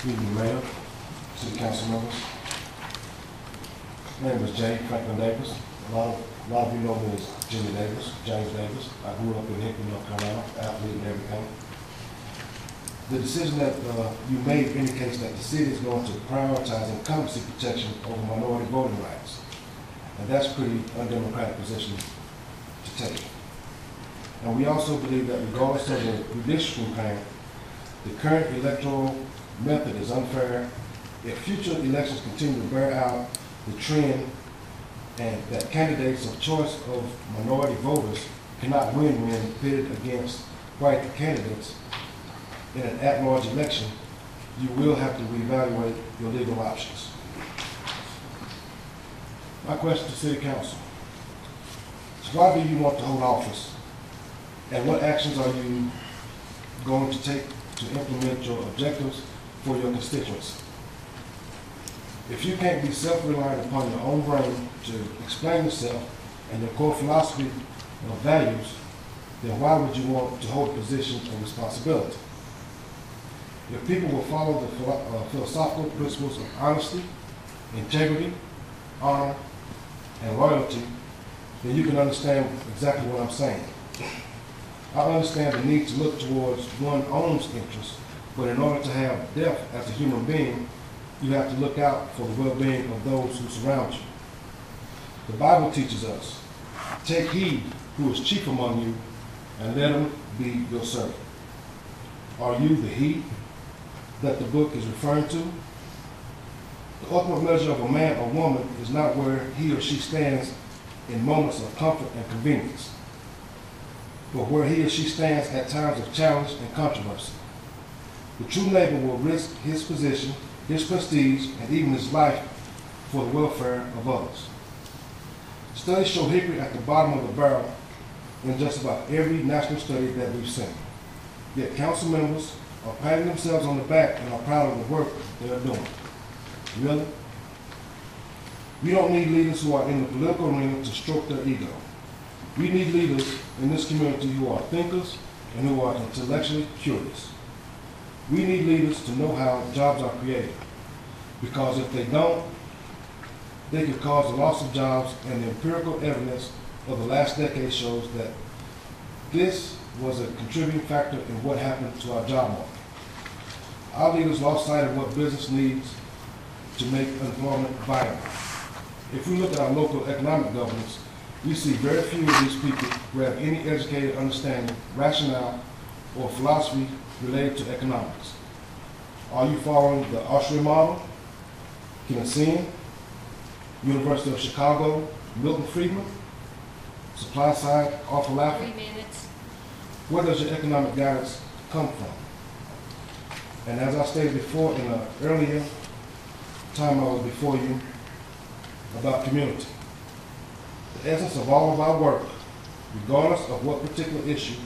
Evening, Mayor, City Council members. My name is Jay Franklin Davis. A lot of you know me as Jimmy Davis, James Davis. I grew up in Hickman, North Carolina, athlete and everything. The decision that you made indicates that the city is going to prioritize incumbency protection over minority voting rights. And that's a pretty undemocratic position to take. And we also believe that regardless of the redistricting plan, the current electoral method is unfair if future elections continue to bear out the trend and that candidates of choice of minority voters cannot win when pitted against white candidates in an at-large election. You will have to reevaluate your legal options. My question to City Council is, why do you want to hold office, and what actions are you going to take to implement your objectives for your constituents? If you can't be self-reliant upon your own brain to explain yourself and your core philosophy or values, then why would you want to hold a position of responsibility? If people will follow the philosophical principles of honesty, integrity, honor, and loyalty, then you can understand exactly what I'm saying. I understand the need to look towards one's own interests, but in order to have depth as a human being, you have to look out for the well-being of those who surround you. The Bible teaches us, take heed who is chief among you, and let him be your servant. Are you the he that the book is referring to? The ultimate measure of a man or woman is not where he or she stands in moments of comfort and convenience, but where he or she stands at times of challenge and controversy. The true neighbor will risk his position, his prestige, and even his life for the welfare of others. Studies show hickory at the bottom of the barrel in just about every national study that we've seen. Yet council members are patting themselves on the back and are proud of the work they are doing. Really? We don't need leaders who are in the political arena to stroke their ego. We need leaders in this community who are thinkers and who are intellectually curious. We need leaders to know how jobs are created, because if they don't, they could cause the loss of jobs, and the empirical evidence of the last decade shows that this was a contributing factor in what happened to our job market. Our leaders lost sight of what business needs to make employment viable. If we look at our local economic governance, we see very few of these people who have any educated understanding, rationale, or philosophy related to economics. Are you following the Austrian model, Keynesian, University of Chicago, Milton Friedman, supply side, Orfalaffer? 3 minutes. Where does your economic guidance come from? And as I stated before in an earlier time I was before you about community, the essence of all of our work, regardless of what particular issue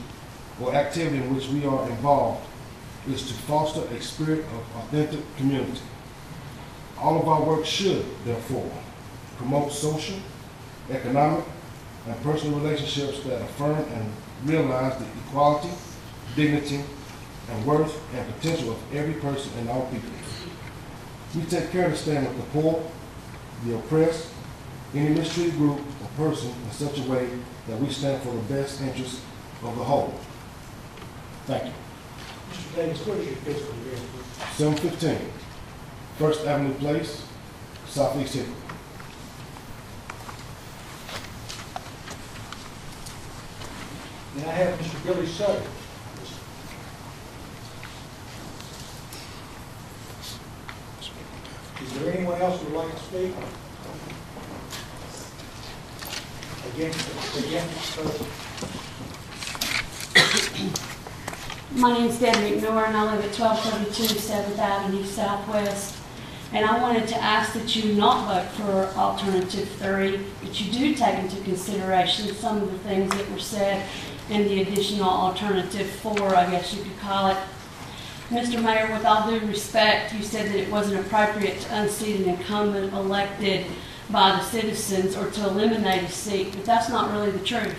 or activity in which we are involved, is to foster a spirit of authentic community. All of our work should, therefore, promote social, economic, and personal relationships that affirm and realize the equality, dignity, and worth and potential of every person and all people. We take care to stand with the poor, the oppressed, any mistreated group or person in such a way that we stand for the best interests of the whole. Thank you. Mr. Davis, what is your physical address? 715 First Avenue Place, Southeast Hickman. And I have Mr. Billy Sutter. Is there anyone else who would like to speak? My name is Debbie McNeur, and I live at 1232 7th Avenue Southwest. And I wanted to ask that you not vote for alternative 3, but you do take into consideration some of the things that were said in the additional alternative 4, I guess you could call it. Mr. Mayor, with all due respect, you said that it wasn't appropriate to unseat an incumbent elected by the citizens or to eliminate a seat, but that's not really the truth.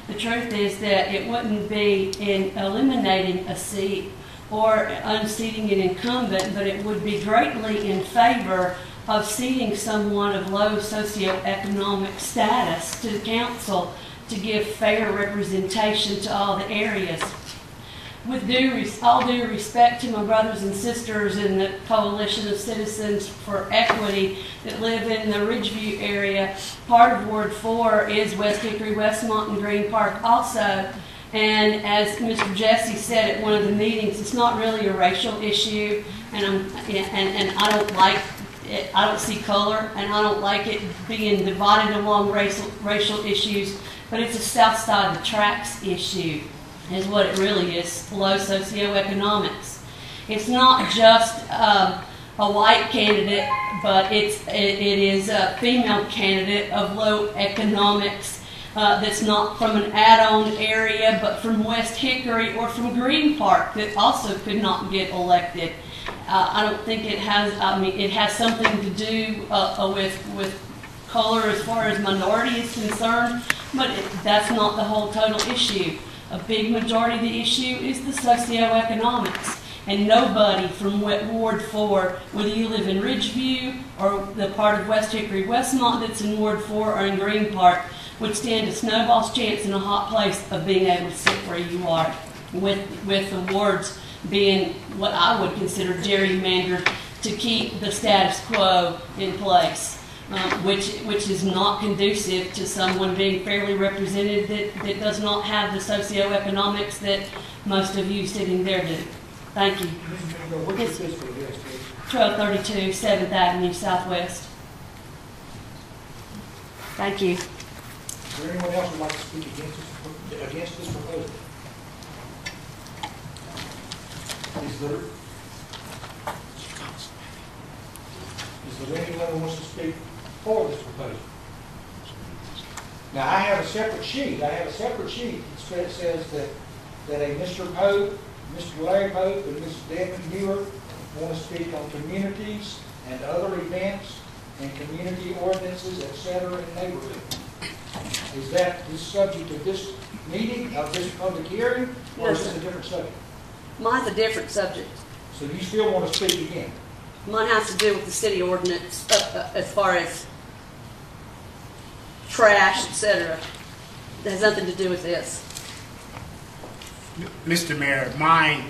The truth is that it wouldn't be in eliminating a seat or unseating an incumbent, but it would be greatly in favor of seating someone of low socioeconomic status to the council to give fair representation to all the areas. With all due respect to my brothers and sisters in the Coalition of Citizens for Equity that live in the Ridgeview area, part of Ward 4 is West Hickory, Westmont, and Green Park also. And as Mr. Jesse said at one of the meetings, it's not really a racial issue, and I don't like it. I don't see color, and I don't like it being divided along racial issues. But it's a south side of the tracks issue, is what it really is. Low socioeconomics. It's not just a white candidate, but it is a female candidate of low economics. That's not from an add-on area, but from West Hickory or from Green Park that also could not get elected. I don't think it has, I mean, it has something to do with color as far as minority is concerned, but that's not the whole total issue. A big majority of the issue is the socioeconomics. And nobody from Ward 4, whether you live in Ridgeview or the part of West Hickory, Westmont that's in Ward 4 or in Green Park, would stand a snowball's chance in a hot place of being able to sit where you are, with the wards being what I would consider gerrymandered to keep the status quo in place, which is not conducive to someone being fairly represented that does not have the socioeconomics that most of you sitting there do. Thank you. What's your physical address, please? 1232 7th Avenue Southwest. Thank you. Is there anyone else who would like to speak against this proposal? Is there anyone who wants to speak for this proposal? Now, I have a separate sheet. That says that a Mr. Pope, Mr. Larry Pope, and Mrs. Deb McNeur want to speak on communities and other events and community ordinances, etc., in neighborhood. Is that the subject of this meeting, of this public hearing, or is this a different subject? Mine's a different subject. So you still want to speak again? Mine has to do with the city ordinance as far as trash, etc. It has nothing to do with this. Mr. Mayor, mine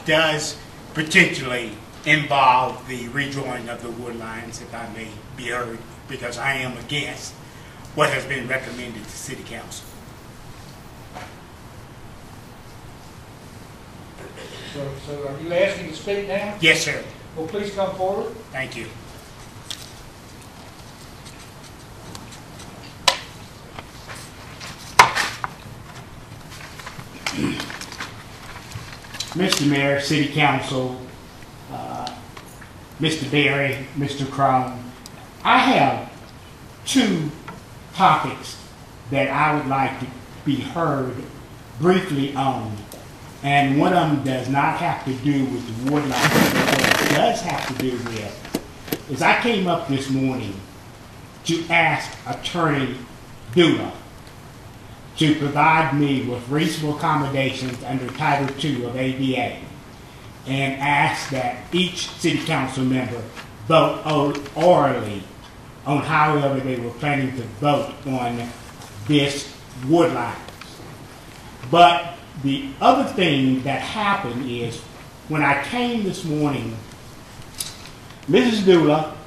does potentially involve the redrawing of the wood lines, if I may be heard, because I am against what has been recommended to City Council. So are you asking to speak now? Yes, sir. Well, please come forward. Thank you. Mr. Mayor, City Council, Mr. Berry, Mr. Crone, I have two topics that I would like to be heard briefly on. And one of them does not have to do with the wood line. What it does have to do with is I came up this morning to ask Attorney Dula to provide me with reasonable accommodations under Title II of ADA, and ask that each city council member vote orally on however they were planning to vote on this wood line. But the other thing that happened is when I came this morning, Mrs. Dula,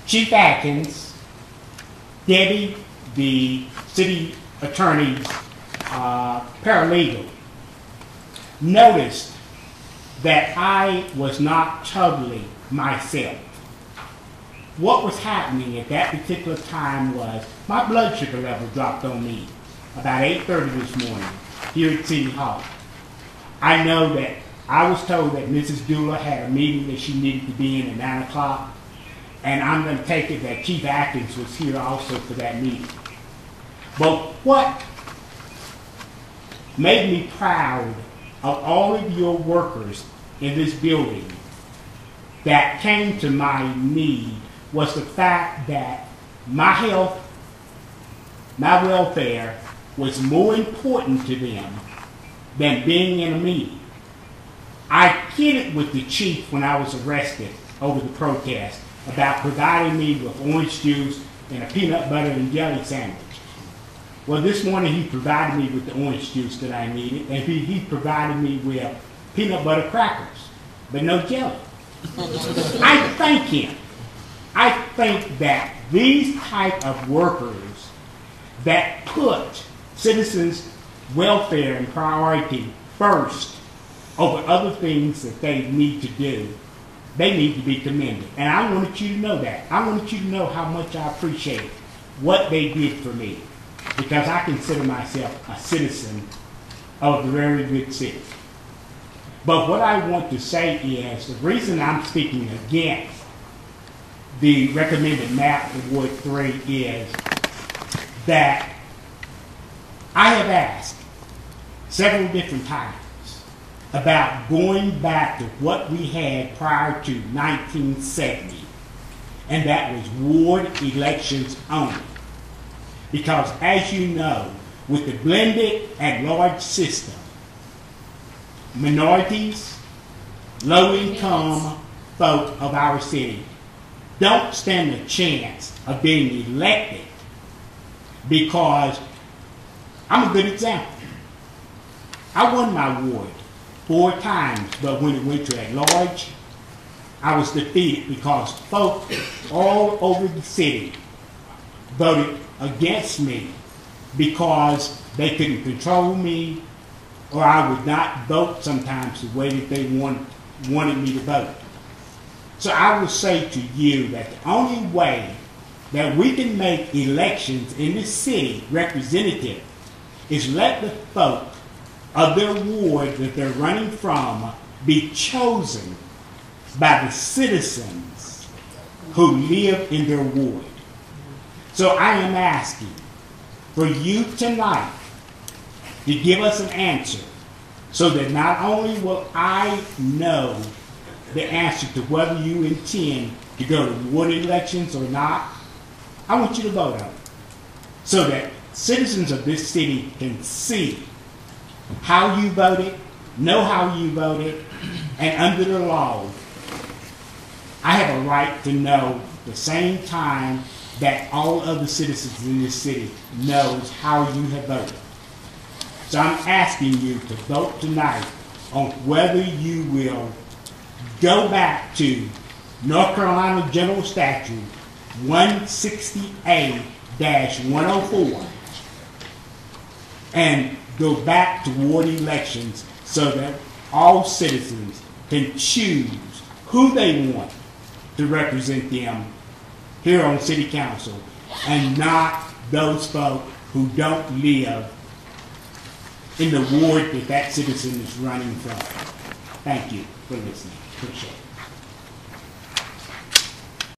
Chief Atkins, Debbie, the city attorney's paralegal, noticed that I was not totally myself. What was happening at that particular time was my blood sugar level dropped on me about 8:30 this morning here at City Hall. I know that I was told that Mrs. Dula had a meeting that she needed to be in at 9 o'clock, and I'm going to take it that Chief Atkins was here also for that meeting. But what made me proud of all of your workers in this building that came to my need was the fact that my health, my welfare was more important to them than being in a meeting. I kidded with the chief when I was arrested over the protest about providing me with orange juice and a peanut butter and jelly sandwich. Well, this morning he provided me with the orange juice that I needed, and he provided me with peanut butter crackers, but no jelly. I thank him. I think that these type of workers that put citizens' welfare and priority first over other things that they need to do, they need to be commended. And I wanted you to know that. I wanted you to know how much I appreciate what they did for me, because I consider myself a citizen of a very good city. But what I want to say is, the reason I'm speaking against the recommended map of Ward 3 is that I have asked several different times about going back to what we had prior to 1970, and that was ward elections only. Because as you know, with the blended at-large system, minorities, low-income folk of our city don't stand a chance of being elected, because I'm a good example. I won my ward 4 times, but when it went to at-large, I was defeated because folk all over the city voted against me because they couldn't control me, or I would not vote sometimes the way that they wanted me to vote. So I will say to you that the only way that we can make elections in this city representative is let the folk of their ward that they're running from be chosen by the citizens who live in their ward. So I am asking for you tonight to give us an answer, so that not only will I know the answer to whether you intend to go to ward elections or not, I want you to vote on it, so that citizens of this city can see how you voted, know how you voted, and under the law, I have a right to know the same time that all other citizens in this city knows how you have voted. So I'm asking you to vote tonight on whether you will go back to North Carolina General Statute 160A-104 and go back to ward elections, so that all citizens can choose who they want to represent them here on City Council, and not those folk who don't live in the ward that that citizen is running from. Thank you for listening. Appreciate it.